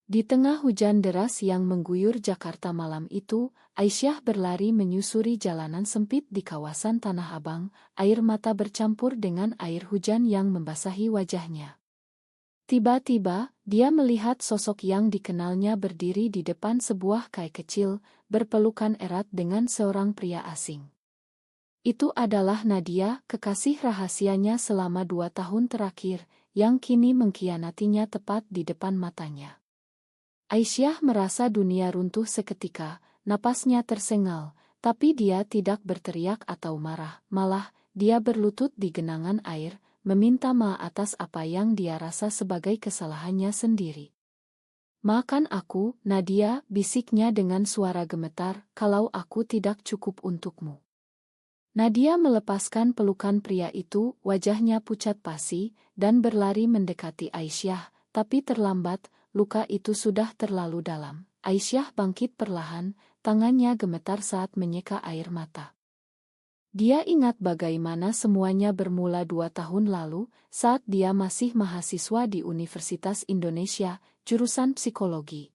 Di tengah hujan deras yang mengguyur Jakarta malam itu, Aisyah berlari menyusuri jalanan sempit di kawasan Tanah Abang, air mata bercampur dengan air hujan yang membasahi wajahnya. Tiba-tiba, dia melihat sosok yang dikenalnya berdiri di depan sebuah kai kecil, berpelukan erat dengan seorang pria asing. Itu adalah Nadia, kekasih rahasianya selama 2 tahun terakhir, yang kini mengkhianatinya tepat di depan matanya. Aisyah merasa dunia runtuh seketika, napasnya tersengal, tapi dia tidak berteriak atau marah, malah dia berlutut di genangan air, meminta maaf atas apa yang dia rasa sebagai kesalahannya sendiri. "Maafkan aku, Nadia," bisiknya dengan suara gemetar, "kalau aku tidak cukup untukmu." Nadia melepaskan pelukan pria itu, wajahnya pucat pasi, dan berlari mendekati Aisyah, tapi terlambat, luka itu sudah terlalu dalam. Aisyah bangkit perlahan, tangannya gemetar saat menyeka air mata. Dia ingat bagaimana semuanya bermula 2 tahun lalu, saat dia masih mahasiswa di Universitas Indonesia, jurusan psikologi.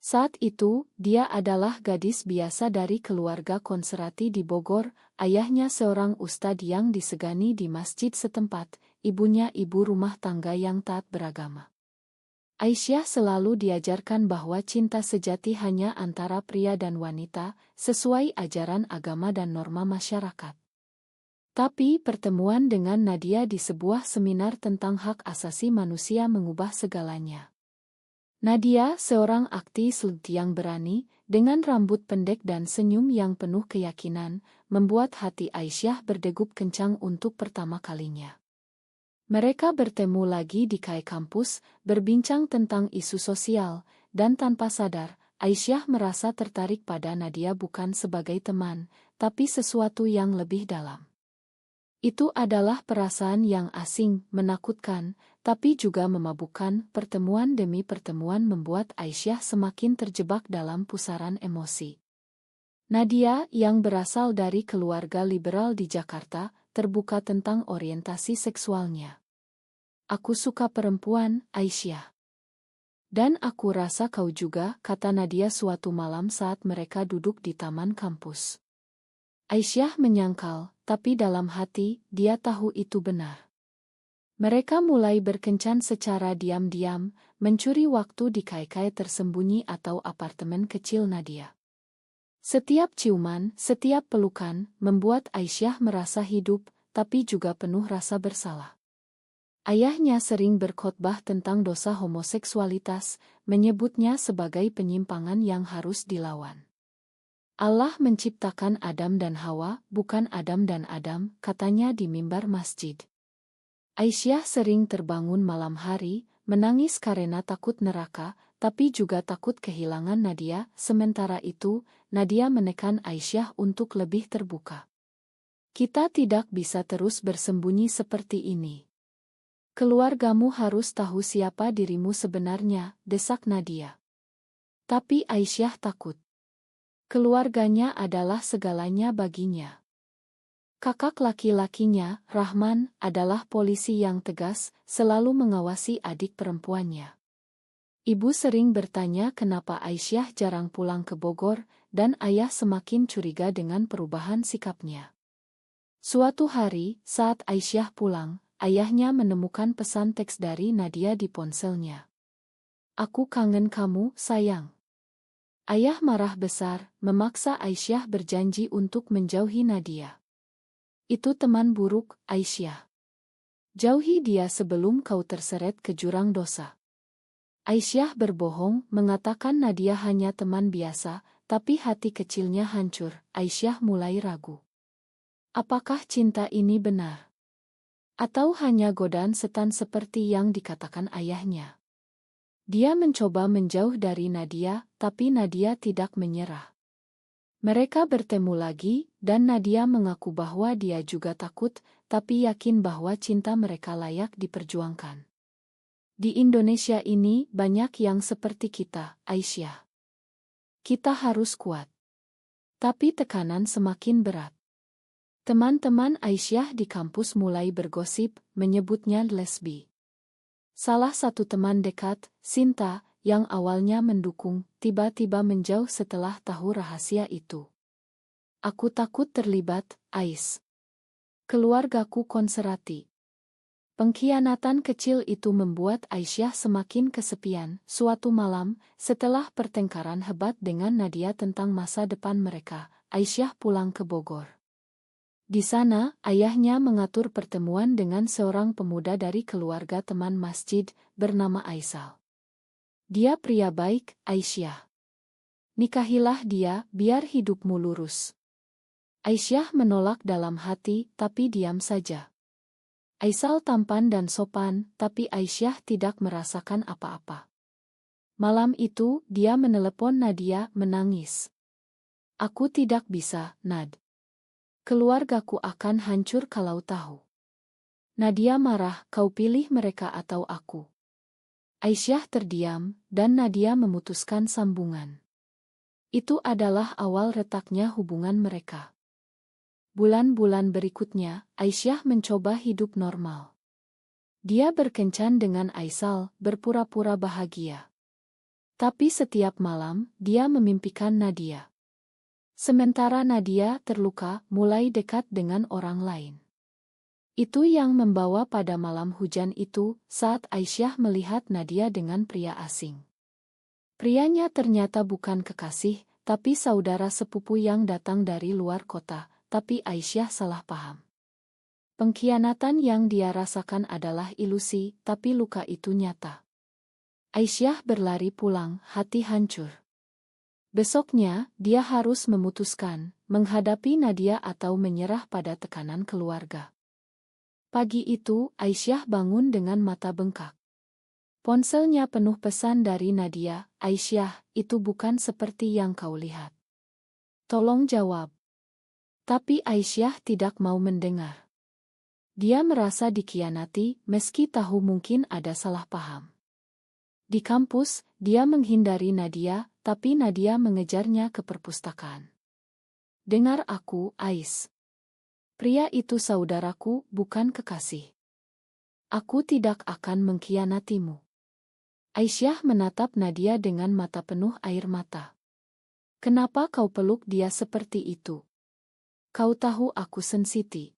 Saat itu, dia adalah gadis biasa dari keluarga konserati di Bogor, ayahnya seorang ustadz yang disegani di masjid setempat, ibunya ibu rumah tangga yang taat beragama. Aisyah selalu diajarkan bahwa cinta sejati hanya antara pria dan wanita, sesuai ajaran agama dan norma masyarakat. Tapi pertemuan dengan Nadia di sebuah seminar tentang hak asasi manusia mengubah segalanya. Nadia, seorang aktivis yang berani, dengan rambut pendek dan senyum yang penuh keyakinan, membuat hati Aisyah berdegup kencang untuk pertama kalinya. Mereka bertemu lagi di kai kampus, berbincang tentang isu sosial, dan tanpa sadar, Aisyah merasa tertarik pada Nadia bukan sebagai teman, tapi sesuatu yang lebih dalam. Itu adalah perasaan yang asing, menakutkan, tapi juga memabukkan. Pertemuan demi pertemuan membuat Aisyah semakin terjebak dalam pusaran emosi. Nadia, yang berasal dari keluarga liberal di Jakarta, terbuka tentang orientasi seksualnya. "Aku suka perempuan, Aisyah. Dan aku rasa kau juga," kata Nadia suatu malam saat mereka duduk di taman kampus. Aisyah menyangkal, tapi dalam hati, dia tahu itu benar. Mereka mulai berkencan secara diam-diam, mencuri waktu di kai-kai tersembunyi atau apartemen kecil Nadia. Setiap ciuman, setiap pelukan, membuat Aisyah merasa hidup, tapi juga penuh rasa bersalah. Ayahnya sering berkhotbah tentang dosa homoseksualitas, menyebutnya sebagai penyimpangan yang harus dilawan. "Allah menciptakan Adam dan Hawa, bukan Adam dan Adam," katanya di mimbar masjid. Aisyah sering terbangun malam hari, menangis karena takut neraka, tapi juga takut kehilangan Nadia. Sementara itu, Nadia menekan Aisyah untuk lebih terbuka. "Kita tidak bisa terus bersembunyi seperti ini. Keluargamu harus tahu siapa dirimu sebenarnya," desak Nadia. Tapi Aisyah takut. Keluarganya adalah segalanya baginya. Kakak laki-lakinya, Rahman, adalah polisi yang tegas, selalu mengawasi adik perempuannya. Ibu sering bertanya kenapa Aisyah jarang pulang ke Bogor, dan ayah semakin curiga dengan perubahan sikapnya. Suatu hari, saat Aisyah pulang, ayahnya menemukan pesan teks dari Nadia di ponselnya. "Aku kangen kamu, sayang." Ayah marah besar, memaksa Aisyah berjanji untuk menjauhi Nadia. "Itu teman buruk, Aisyah. Jauhi dia sebelum kau terseret ke jurang dosa." Aisyah berbohong, mengatakan Nadia hanya teman biasa, tapi hati kecilnya hancur. Aisyah mulai ragu. Apakah cinta ini benar? Atau hanya godaan setan seperti yang dikatakan ayahnya? Dia mencoba menjauh dari Nadia, tapi Nadia tidak menyerah. Mereka bertemu lagi, dan Nadia mengaku bahwa dia juga takut, tapi yakin bahwa cinta mereka layak diperjuangkan. "Di Indonesia ini banyak yang seperti kita, Aisyah. Kita harus kuat." Tapi tekanan semakin berat. Teman-teman Aisyah di kampus mulai bergosip, menyebutnya lesbi. Salah satu teman dekat, Sinta, yang awalnya mendukung, tiba-tiba menjauh setelah tahu rahasia itu. Aku takut terlibat, Ais. Keluargaku konserati. Pengkhianatan kecil itu membuat Aisyah semakin kesepian. Suatu malam, setelah pertengkaran hebat dengan Nadia tentang masa depan mereka, Aisyah pulang ke Bogor. Di sana, ayahnya mengatur pertemuan dengan seorang pemuda dari keluarga teman masjid, bernama Aisal. Dia pria baik, Aisyah. Nikahilah dia, biar hidupmu lurus. Aisyah menolak dalam hati, tapi diam saja. Aisal tampan dan sopan, tapi Aisyah tidak merasakan apa-apa. Malam itu, dia menelepon Nadia, menangis. Aku tidak bisa, Nad. Keluargaku akan hancur kalau tahu. Nadia marah, kau pilih mereka atau aku. Aisyah terdiam, dan Nadia memutuskan sambungan. Itu adalah awal retaknya hubungan mereka. Bulan-bulan berikutnya, Aisyah mencoba hidup normal. Dia berkencan dengan Aisal, berpura-pura bahagia. Tapi setiap malam, dia memimpikan Nadia. Sementara Nadia terluka, mulai dekat dengan orang lain. Itu yang membawa pada malam hujan itu, saat Aisyah melihat Nadia dengan pria asing. Prianya ternyata bukan kekasih, tapi saudara sepupu yang datang dari luar kota. Tapi Aisyah salah paham. Pengkhianatan yang dia rasakan adalah ilusi, tapi luka itu nyata. Aisyah berlari pulang, hati hancur. Besoknya, dia harus memutuskan, menghadapi Nadia atau menyerah pada tekanan keluarga. Pagi itu, Aisyah bangun dengan mata bengkak. Ponselnya penuh pesan dari Nadia, Aisyah, itu bukan seperti yang kau lihat. Tolong jawab. Tapi Aisyah tidak mau mendengar. Dia merasa dikhianati, meski tahu mungkin ada salah paham. Di kampus, dia menghindari Nadia, tapi Nadia mengejarnya ke perpustakaan. Dengar aku, Ais. Pria itu saudaraku, bukan kekasih. Aku tidak akan mengkhianatimu. Aisyah menatap Nadia dengan mata penuh air mata. Kenapa kau peluk dia seperti itu? Kau tahu aku sensitif.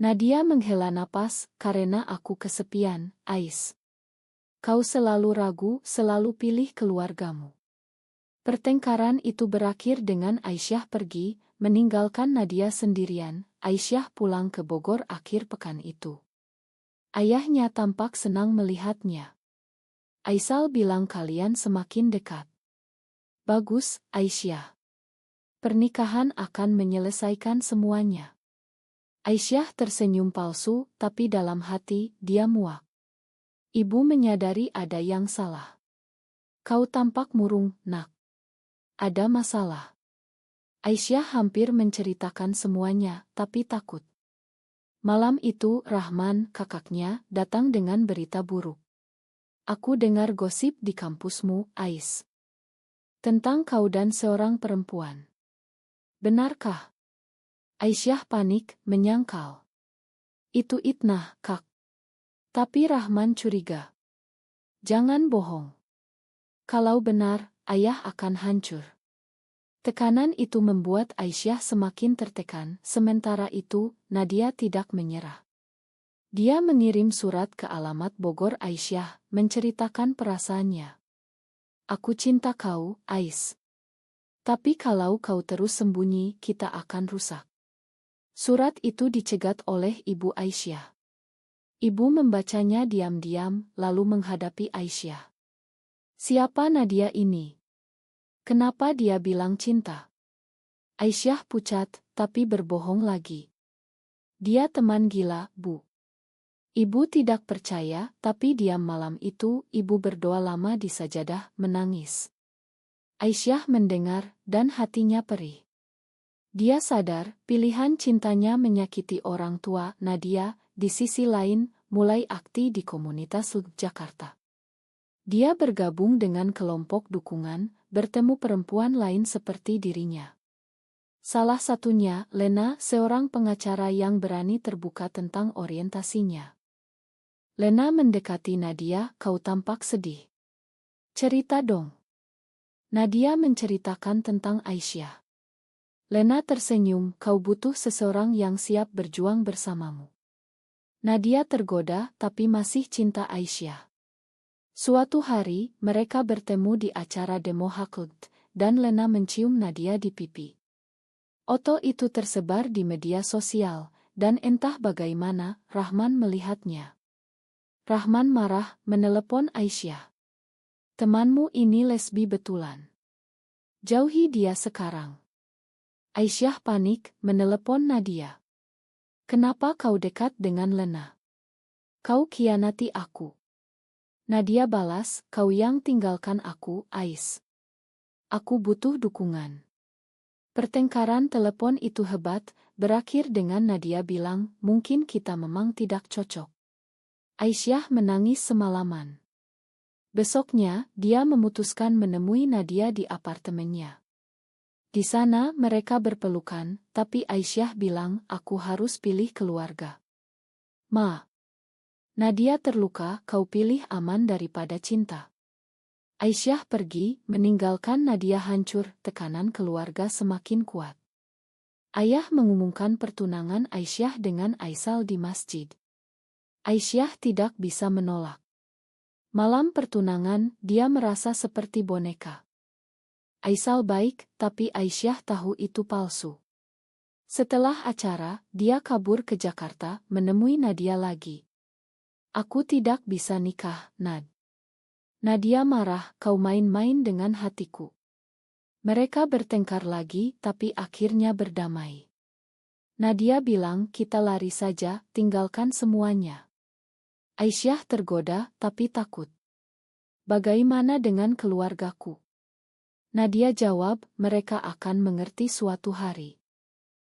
Nadia menghela napas, karena aku kesepian, Ais. Kau selalu ragu, selalu pilih keluargamu. Pertengkaran itu berakhir dengan Aisyah pergi, meninggalkan Nadia sendirian. Aisyah pulang ke Bogor akhir pekan itu. Ayahnya tampak senang melihatnya. Aisal bilang kalian semakin dekat. Bagus, Aisyah. Pernikahan akan menyelesaikan semuanya. Aisyah tersenyum palsu, tapi dalam hati, dia muak. Ibu menyadari ada yang salah. Kau tampak murung, nak. Ada masalah. Aisyah hampir menceritakan semuanya, tapi takut. Malam itu, Rahman, kakaknya, datang dengan berita buruk. Aku dengar gosip di kampusmu, Ais. Tentang kau dan seorang perempuan. Benarkah? Aisyah panik, menyangkal. Itu itnah, Kak. Tapi Rahman curiga. Jangan bohong. Kalau benar, ayah akan hancur. Tekanan itu membuat Aisyah semakin tertekan, sementara itu, Nadia tidak menyerah. Dia mengirim surat ke alamat Bogor Aisyah, menceritakan perasaannya. Aku cinta kau, Ais. Tapi kalau kau terus sembunyi, kita akan rusak. Surat itu dicegat oleh Ibu Aisyah. Ibu membacanya diam-diam, lalu menghadapi Aisyah. Siapa Nadia ini? Kenapa dia bilang cinta? Aisyah pucat, tapi berbohong lagi. Dia teman gila, Bu. Ibu tidak percaya, tapi diam malam itu, ibu berdoa lama di sajadah, menangis. Aisyah mendengar, dan hatinya perih. Dia sadar, pilihan cintanya menyakiti orang tua. Nadia, di sisi lain, mulai aktif di komunitas Jakarta. Dia bergabung dengan kelompok dukungan, bertemu perempuan lain seperti dirinya. Salah satunya, Lena, seorang pengacara yang berani terbuka tentang orientasinya. Lena mendekati Nadia, kau tampak sedih. Cerita dong. Nadia menceritakan tentang Aisyah. Lena tersenyum, kau butuh seseorang yang siap berjuang bersamamu. Nadia tergoda tapi masih cinta Aisyah. Suatu hari, mereka bertemu di acara demo Hakult, dan Lena mencium Nadia di pipi. Foto itu tersebar di media sosial, dan entah bagaimana, Rahman melihatnya. Rahman marah, menelepon Aisyah. Temanmu ini lesbi betulan. Jauhi dia sekarang. Aisyah panik, menelepon Nadia. Kenapa kau dekat dengan Lena? Kau khianati aku. Nadia balas, kau yang tinggalkan aku, Ais. Aku butuh dukungan. Pertengkaran telepon itu hebat, berakhir dengan Nadia bilang, mungkin kita memang tidak cocok. Aisyah menangis semalaman. Besoknya, dia memutuskan menemui Nadia di apartemennya. Di sana mereka berpelukan, tapi Aisyah bilang, aku harus pilih keluarga. Ma. Nadia terluka, kau pilih aman daripada cinta. Aisyah pergi, meninggalkan Nadia hancur, tekanan keluarga semakin kuat. Ayah mengumumkan pertunangan Aisyah dengan Aisal di masjid. Aisyah tidak bisa menolak. Malam pertunangan, dia merasa seperti boneka. Aisal baik, tapi Aisyah tahu itu palsu. Setelah acara, dia kabur ke Jakarta, menemui Nadia lagi. Aku tidak bisa nikah, Nad. Nadia marah, kau main-main dengan hatiku. Mereka bertengkar lagi, tapi akhirnya berdamai. Nadia bilang, kita lari saja, tinggalkan semuanya. Aisyah tergoda, tapi takut. Bagaimana dengan keluargaku? Nadia jawab, mereka akan mengerti suatu hari.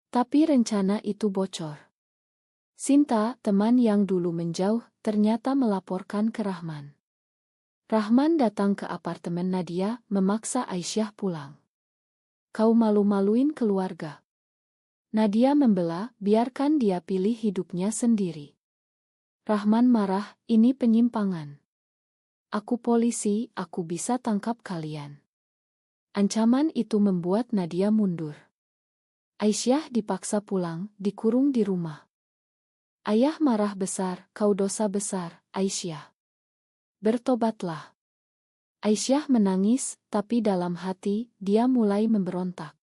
Tapi rencana itu bocor. Sinta, teman yang dulu menjauh, ternyata melaporkan ke Rahman. Rahman datang ke apartemen Nadia, memaksa Aisyah pulang. Kau malu-maluin keluarga. Nadia membela, biarkan dia pilih hidupnya sendiri. Rahman marah, ini penyimpangan. Aku polisi, aku bisa tangkap kalian. Ancaman itu membuat Nadia mundur. Aisyah dipaksa pulang, dikurung di rumah. Ayah marah besar, kau dosa besar, Aisyah. Bertobatlah. Aisyah menangis, tapi dalam hati, dia mulai memberontak.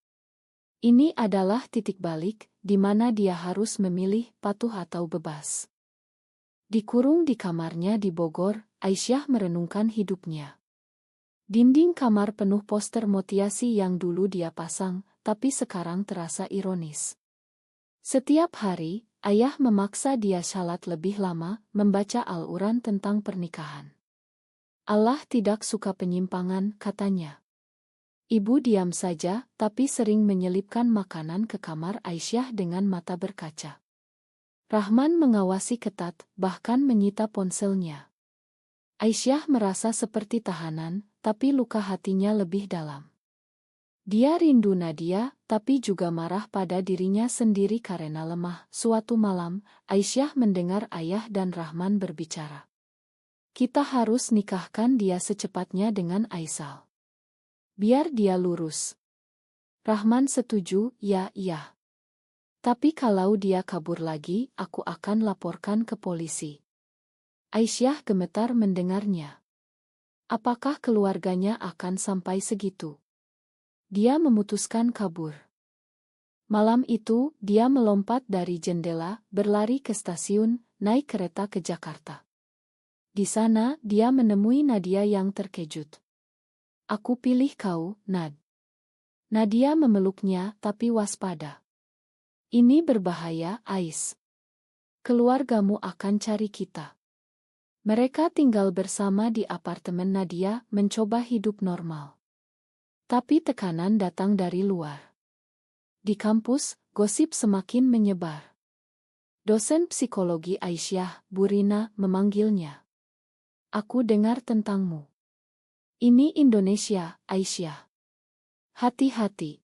Ini adalah titik balik, di mana dia harus memilih patuh atau bebas. Dikurung di kamarnya di Bogor, Aisyah merenungkan hidupnya. Dinding kamar penuh poster motiasi yang dulu dia pasang, tapi sekarang terasa ironis. Setiap hari, ayah memaksa dia salat lebih lama, membaca Al-Quran tentang pernikahan. Allah tidak suka penyimpangan, katanya. Ibu diam saja, tapi sering menyelipkan makanan ke kamar Aisyah dengan mata berkaca. Rahman mengawasi ketat, bahkan menyita ponselnya. Aisyah merasa seperti tahanan, tapi luka hatinya lebih dalam. Dia rindu Nadia, tapi juga marah pada dirinya sendiri karena lemah. Suatu malam, Aisyah mendengar ayah dan Rahman berbicara. Kita harus nikahkan dia secepatnya dengan Aisal. Biar dia lurus. Rahman setuju, ya. Tapi kalau dia kabur lagi, aku akan laporkan ke polisi. Aisyah gemetar mendengarnya. Apakah keluarganya akan sampai segitu? Dia memutuskan kabur. Malam itu, dia melompat dari jendela, berlari ke stasiun, naik kereta ke Jakarta. Di sana, dia menemui Nadia yang terkejut. Aku pilih kau, Nad. Nadia memeluknya, tapi waspada. Ini berbahaya, Ais. Keluargamu akan cari kita. Mereka tinggal bersama di apartemen Nadia, mencoba hidup normal. Tapi tekanan datang dari luar. Di kampus, gosip semakin menyebar. Dosen psikologi Aisyah, Burina, memanggilnya. Aku dengar tentangmu. Ini Indonesia, Aisyah. Hati-hati.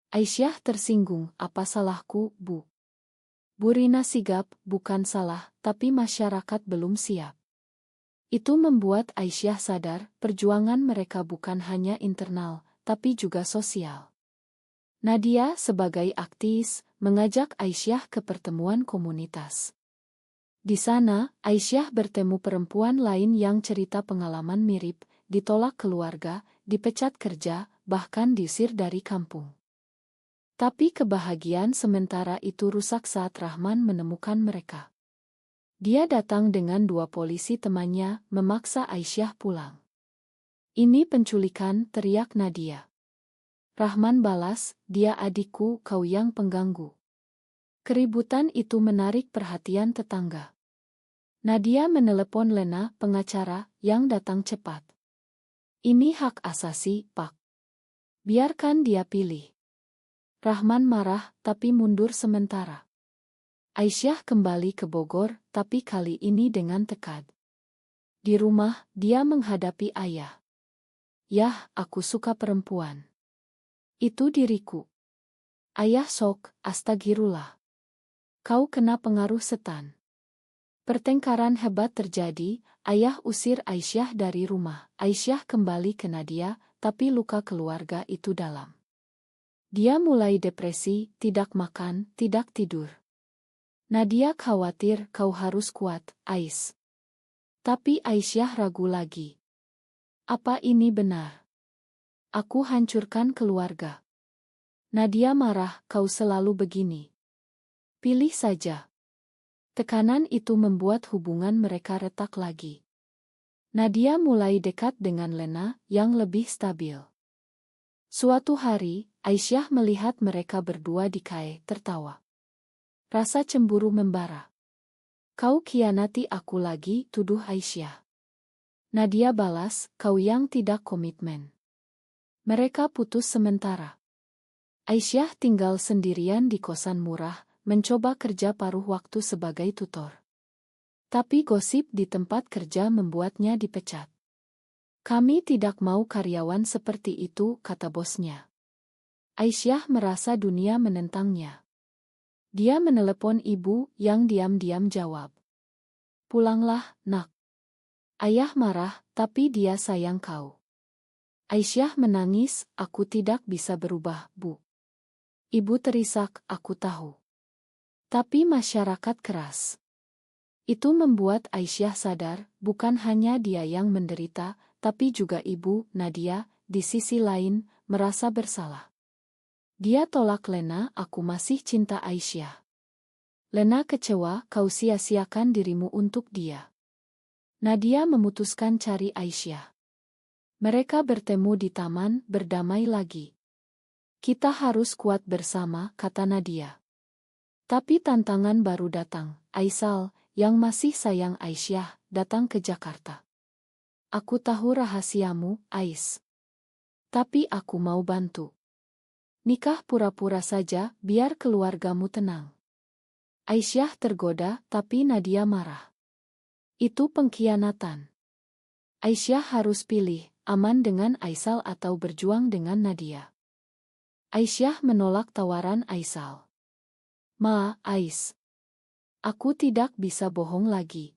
Aisyah tersinggung, apa salahku, Bu? Burina sigap, bukan salah, tapi masyarakat belum siap. Itu membuat Aisyah sadar perjuangan mereka bukan hanya internal, tapi juga sosial. Nadia sebagai aktivis mengajak Aisyah ke pertemuan komunitas. Di sana, Aisyah bertemu perempuan lain yang cerita pengalaman mirip, ditolak keluarga, dipecat kerja, bahkan diusir dari kampung. Tapi kebahagiaan sementara itu rusak saat Rahman menemukan mereka. Dia datang dengan 2 polisi temannya, memaksa Aisyah pulang. "Ini penculikan," teriak Nadia. Rahman balas, "Dia adikku, kau yang pengganggu." Keributan itu menarik perhatian tetangga. Nadia menelepon Lena, pengacara, yang datang cepat. "Ini hak asasi, Pak. Biarkan dia pilih." Rahman marah, tapi mundur sementara. Aisyah kembali ke Bogor, tapi kali ini dengan tekad. Di rumah, dia menghadapi ayah. "Yah, aku suka perempuan. Itu diriku." Ayah sok, "Astagfirullah. Kau kena pengaruh setan." Pertengkaran hebat terjadi, ayah usir Aisyah dari rumah. Aisyah kembali ke Nadia, tapi luka keluarga itu dalam. Dia mulai depresi, tidak makan, tidak tidur. Nadia khawatir, "Kau harus kuat, Ais." Tapi Aisyah ragu lagi. "Apa ini benar? Aku hancurkan keluarga." Nadia marah, "Kau selalu begini. Pilih saja." Tekanan itu membuat hubungan mereka retak lagi. Nadia mulai dekat dengan Lena, yang lebih stabil. Suatu hari, Aisyah melihat mereka berdua di KAE, tertawa. Rasa cemburu membara. "Kau khianati aku lagi," tuduh Aisyah. Nadia balas, "Kau yang tidak komitmen." Mereka putus sementara. Aisyah tinggal sendirian di kosan murah, mencoba kerja paruh waktu sebagai tutor. Tapi gosip di tempat kerja membuatnya dipecat. "Kami tidak mau karyawan seperti itu," kata bosnya. Aisyah merasa dunia menentangnya. Dia menelepon ibu, yang diam-diam jawab. "Pulanglah, nak." Ayah marah, "Tapi dia sayang kau." Aisyah menangis, "Aku tidak bisa berubah, Bu." Ibu terisak, "Aku tahu. Tapi masyarakat keras." Itu membuat Aisyah sadar, bukan hanya dia yang menderita, tapi juga ibu, Nadia, di sisi lain, merasa bersalah. Dia tolak Lena, "Aku masih cinta Aisyah." Lena kecewa, "Kau sia-siakan dirimu untuk dia." Nadia memutuskan cari Aisyah. Mereka bertemu di taman, berdamai lagi. "Kita harus kuat bersama," kata Nadia. Tapi tantangan baru datang. Aisal, yang masih sayang Aisyah, datang ke Jakarta. "Aku tahu rahasiamu, Ais. Tapi aku mau bantu. Nikah pura-pura saja, biar keluargamu tenang." Aisyah tergoda, tapi Nadia marah. "Itu pengkhianatan. Aisyah harus pilih, aman dengan Aisal atau berjuang dengan Nadia." Aisyah menolak tawaran Aisal. Ais. Aku tidak bisa bohong lagi."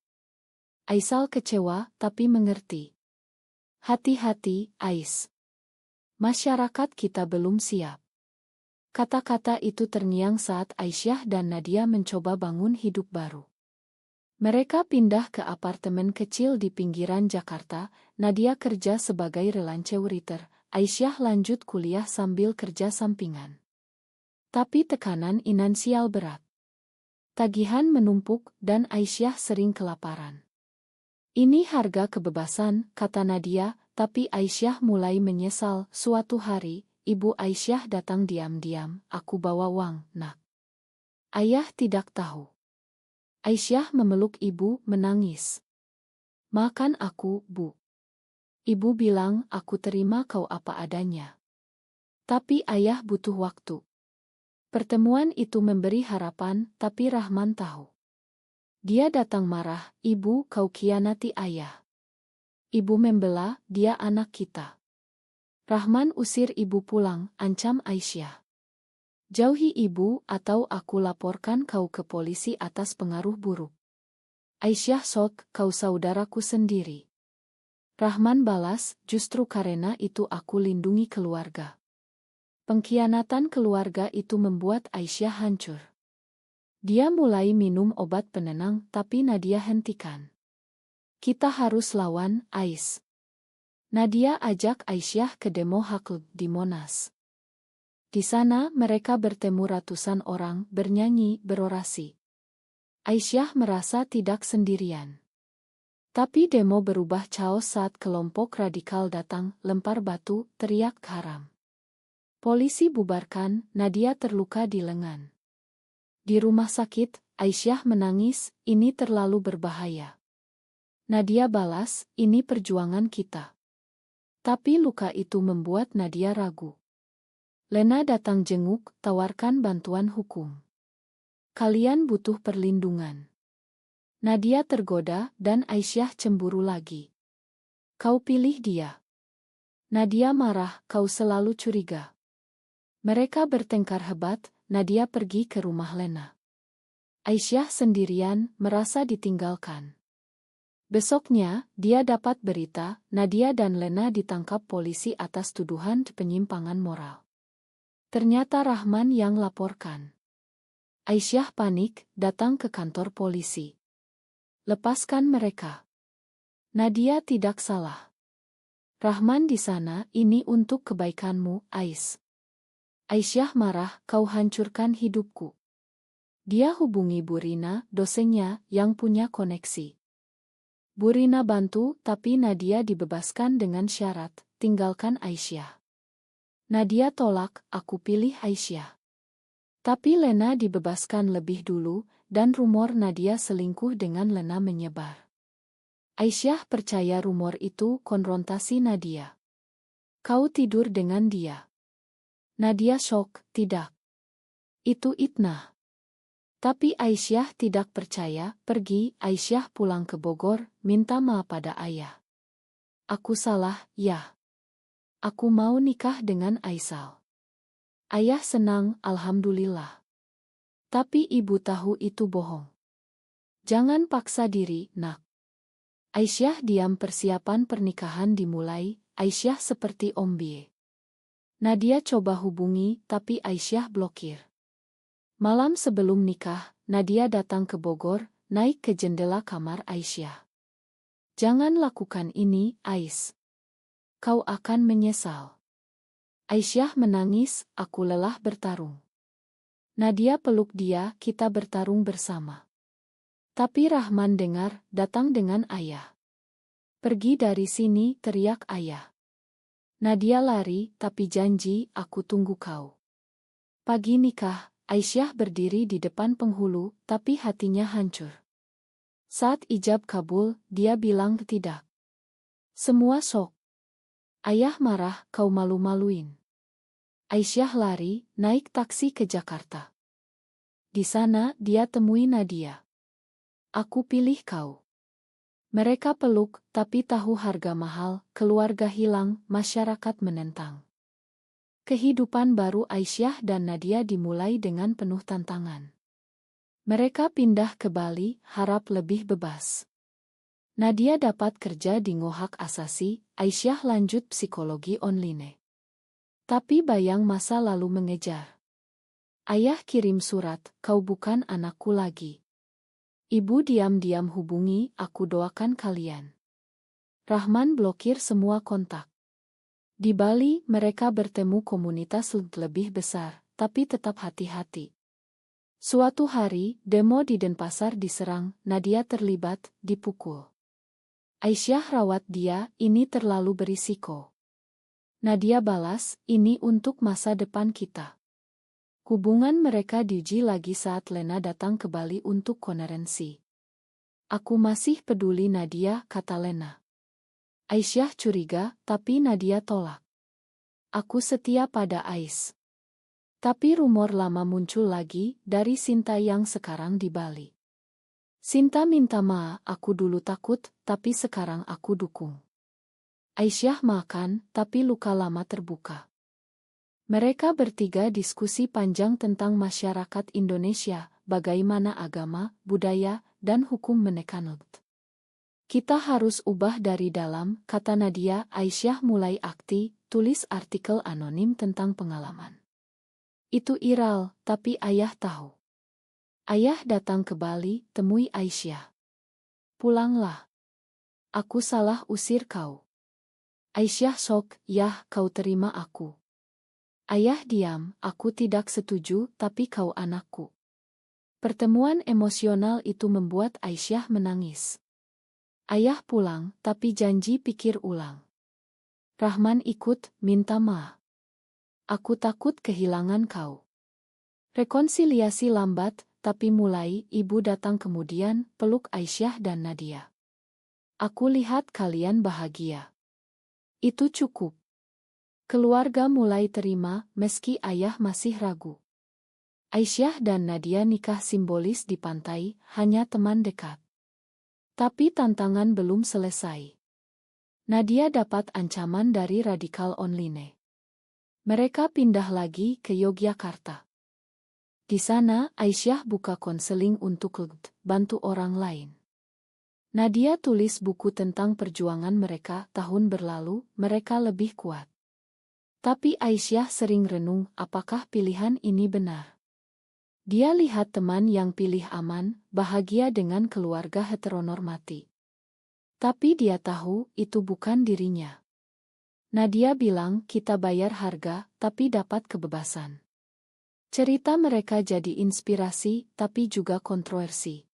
Aisal kecewa, tapi mengerti. "Hati-hati, Ais. Masyarakat kita belum siap." Kata-kata itu terngiang saat Aisyah dan Nadia mencoba bangun hidup baru. Mereka pindah ke apartemen kecil di pinggiran Jakarta. Nadia kerja sebagai relance waiter. Aisyah lanjut kuliah sambil kerja sampingan. Tapi tekanan finansial berat. Tagihan menumpuk dan Aisyah sering kelaparan. "Ini harga kebebasan," kata Nadia, tapi Aisyah mulai menyesal. Suatu hari, ibu Aisyah datang diam-diam, "Aku bawa uang, nak." Ayah tidak tahu. Aisyah memeluk ibu, menangis. "Makan aku, Bu." Ibu bilang, "Aku terima kau apa adanya." Tapi ayah butuh waktu. Pertemuan itu memberi harapan, tapi Rahman tahu. Dia datang marah, "Ibu, kau khianati ayah." Ibu membela, "Dia anak kita." Rahman usir ibu pulang, ancam Aisyah. "Jauhi ibu atau aku laporkan kau ke polisi atas pengaruh buruk." Aisyah sok, kau saudaraku sendiri. Rahman balas, justru karena itu aku lindungi keluarga. Pengkhianatan keluarga itu membuat Aisyah hancur. Dia mulai minum obat penenang tapi Nadia hentikan. Kita harus lawan, Ais. Nadia ajak Aisyah ke demo hak di Monas. Di sana mereka bertemu ratusan orang, bernyanyi, berorasi. Aisyah merasa tidak sendirian. Tapi demo berubah chaos saat kelompok radikal datang, lempar batu, teriak haram. Polisi bubarkan, Nadia terluka di lengan. Di rumah sakit, Aisyah menangis, ini terlalu berbahaya. Nadia balas, ini perjuangan kita. Tapi luka itu membuat Nadia ragu. Lena datang jenguk, tawarkan bantuan hukum. Kalian butuh perlindungan. Nadia tergoda dan Aisyah cemburu lagi. Kau pilih dia. Nadia marah, kau selalu curiga. Mereka bertengkar hebat, Nadia pergi ke rumah Lena. Aisyah sendirian, merasa ditinggalkan. Besoknya, dia dapat berita, Nadia dan Lena ditangkap polisi atas tuduhan penyimpangan moral. Ternyata Rahman yang laporkan. Aisyah panik, datang ke kantor polisi. Lepaskan mereka. Nadia tidak salah. Rahman di sana, ini untuk kebaikanmu, Ais. Aisyah marah, kau hancurkan hidupku. Dia hubungi Burina, dosennya, yang punya koneksi. Burina bantu, tapi Nadia dibebaskan dengan syarat, tinggalkan Aisyah. Nadia tolak, aku pilih Aisyah. Tapi Lena dibebaskan lebih dulu, dan rumor Nadia selingkuh dengan Lena menyebar. Aisyah percaya rumor itu konfrontasi Nadia. Kau tidur dengan dia. Nadia shock, tidak. Itu Itnah. Tapi Aisyah tidak percaya, pergi, Aisyah pulang ke Bogor, minta maaf pada ayah. Aku salah, ya. Aku mau nikah dengan Aisal. Ayah senang, alhamdulillah. Tapi ibu tahu itu bohong. Jangan paksa diri, nak. Aisyah diam persiapan pernikahan dimulai, Aisyah seperti ombie. Nadia coba hubungi, tapi Aisyah blokir. Malam sebelum nikah, Nadia datang ke Bogor, naik ke jendela kamar Aisyah. Jangan lakukan ini, Ais. Kau akan menyesal. Aisyah menangis, aku lelah bertarung. Nadia peluk dia, kita bertarung bersama. Tapi Rahman dengar, datang dengan ayah. Pergi dari sini, teriak ayah. Nadia lari, tapi janji, aku tunggu kau. Pagi nikah, Aisyah berdiri di depan penghulu, tapi hatinya hancur. Saat ijab kabul, dia bilang tidak. Semua sok. Ayah marah, kau malu-maluin. Aisyah lari, naik taksi ke Jakarta. Di sana, dia temui Nadia. Aku pilih kau. Mereka peluk, tapi tahu harga mahal, keluarga hilang, masyarakat menentang. Kehidupan baru Aisyah dan Nadia dimulai dengan penuh tantangan. Mereka pindah ke Bali, harap lebih bebas. Nadia dapat kerja di Ngohak Asasi, Aisyah lanjut psikologi online. Tapi bayang masa lalu mengejar. Ayah kirim surat, kau bukan anakku lagi. Ibu diam-diam hubungi, aku doakan kalian. Rahman blokir semua kontak. Di Bali, mereka bertemu komunitas lebih besar, tapi tetap hati-hati. Suatu hari, demo di Denpasar diserang, Nadia terlibat, dipukul. Aisyah rawat dia, ini terlalu berisiko. Nadia balas, ini untuk masa depan kita. Hubungan mereka diuji lagi saat Lena datang ke Bali untuk konferensi. Aku masih peduli Nadia, kata Lena. Aisyah curiga, tapi Nadia tolak. Aku setia pada Ais. Tapi rumor lama muncul lagi, dari Sinta yang sekarang di Bali. Sinta minta maaf, aku dulu takut, tapi sekarang aku dukung. Aisyah makan, tapi luka lama terbuka. Mereka bertiga diskusi panjang tentang masyarakat Indonesia, bagaimana agama, budaya, dan hukum menekanut. Kita harus ubah dari dalam, kata Nadia. Aisyah mulai aktif, tulis artikel anonim tentang pengalaman. Itu viral, tapi ayah tahu. Ayah datang ke Bali, temui Aisyah. Pulanglah. Aku salah usir kau. Aisyah shock, yah kau terima aku. Ayah diam, aku tidak setuju, tapi kau anakku. Pertemuan emosional itu membuat Aisyah menangis. Ayah pulang, tapi janji pikir ulang. Rahman ikut, minta maaf. Aku takut kehilangan kau. Rekonsiliasi lambat, tapi mulai. Ibu datang kemudian, peluk Aisyah dan Nadia. Aku lihat kalian bahagia. Itu cukup. Keluarga mulai terima, meski ayah masih ragu. Aisyah dan Nadia nikah simbolis di pantai, hanya teman dekat. Tapi tantangan belum selesai. Nadia dapat ancaman dari radikal online. Mereka pindah lagi ke Yogyakarta. Di sana, Aisyah buka konseling untuk bantu orang lain. Nadia tulis buku tentang perjuangan mereka. Tahun berlalu, mereka lebih kuat. Tapi Aisyah sering renung, apakah pilihan ini benar? Dia lihat teman yang pilih aman, bahagia dengan keluarga heteronormati. Tapi dia tahu, itu bukan dirinya. Nadia bilang, kita bayar harga, tapi dapat kebebasan. Cerita mereka jadi inspirasi, tapi juga kontroversi.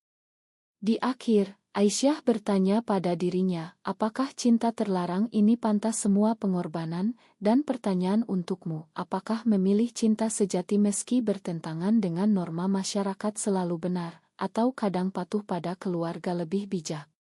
Di akhir, Aisyah bertanya pada dirinya, apakah cinta terlarang ini pantas semua pengorbanan? Dan pertanyaan untukmu, apakah memilih cinta sejati meski bertentangan dengan norma masyarakat selalu benar, atau kadang patuh pada keluarga lebih bijak?